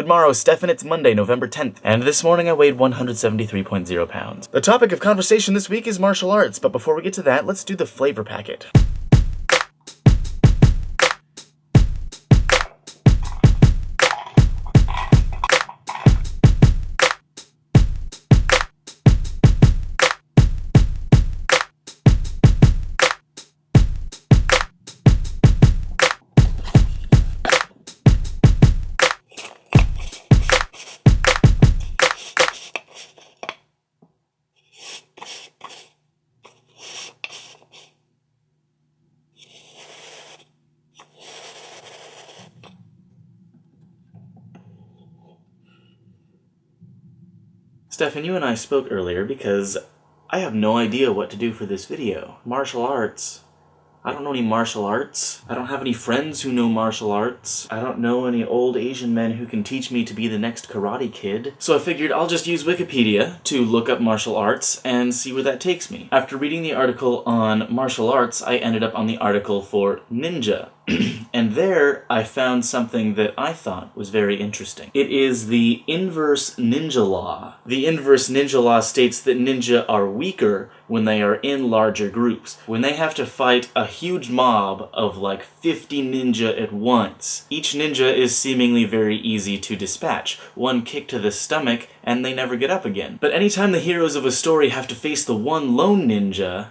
Good morrow, Stefan. It's Monday, November 10th, and this morning I weighed 173.0 pounds. The topic of conversation this week is martial arts, but before we get to that, let's do the flavor packet. Stefan, you and I spoke earlier because I have no idea what to do for this video. Martial arts. I don't know any martial arts. I don't have any friends who know martial arts. I don't know any old Asian men who can teach me to be the next Karate Kid. So I figured I'll just use Wikipedia to look up martial arts and see where that takes me. After reading the article on martial arts, I ended up on the article for ninja. And there I found something that I thought was very interesting. It is the inverse ninja law. The inverse ninja law states that ninja are weaker when they are in larger groups. When they have to fight a huge mob of like 50 ninja at once, each ninja is seemingly very easy to dispatch. One kick to the stomach and they never get up again. But anytime the heroes of a story have to face the one lone ninja,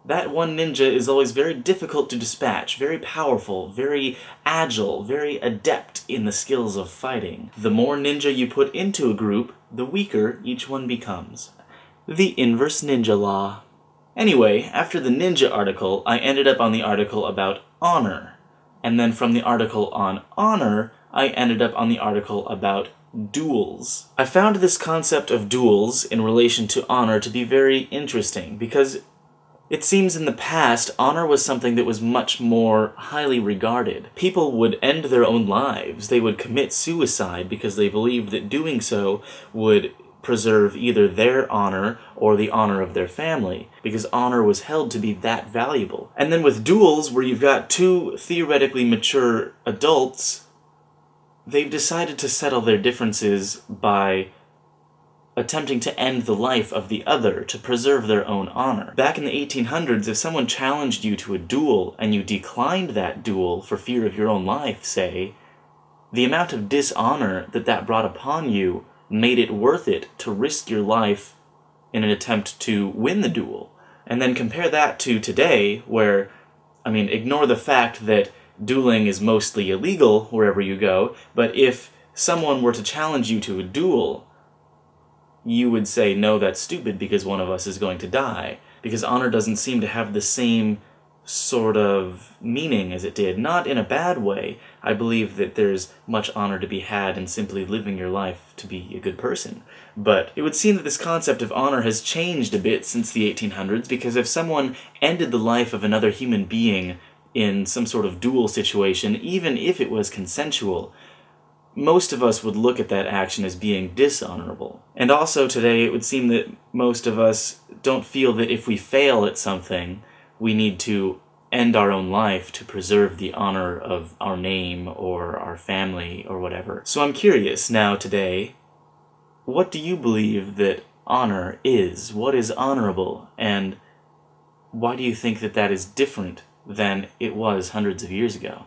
that one ninja is always very difficult to dispatch, very powerful, very agile, very adept in the skills of fighting. The more ninja you put into a group, the weaker each one becomes. The inverse ninja law. Anyway, after the ninja article, I ended up on the article about honor. And then from the article on honor, I ended up on the article about duels. I found this concept of duels in relation to honor to be very interesting because it seems in the past, honor was something that was much more highly regarded. People would end their own lives. They would commit suicide because they believed that doing so would preserve either their honor or the honor of their family, because honor was held to be that valuable. And then with duels, where you've got two theoretically mature adults, they've decided to settle their differences by attempting to end the life of the other to preserve their own honor. Back in the 1800s, if someone challenged you to a duel and you declined that duel for fear of your own life, say, the amount of dishonor that brought upon you made it worth it to risk your life in an attempt to win the duel. And then compare that to today, where, ignore the fact that dueling is mostly illegal wherever you go, but if someone were to challenge you to a duel, you would say, no, that's stupid because one of us is going to die. Because honor doesn't seem to have the same sort of meaning as it did. Not in a bad way. I believe that there's much honor to be had in simply living your life to be a good person. But it would seem that this concept of honor has changed a bit since the 1800s, because if someone ended the life of another human being in some sort of duel situation, even if it was consensual, most of us would look at that action as being dishonorable. And also today, it would seem that most of us don't feel that if we fail at something, we need to end our own life to preserve the honor of our name or our family or whatever. So I'm curious now today, what do you believe that honor is? What is honorable? And why do you think that that is different than it was hundreds of years ago?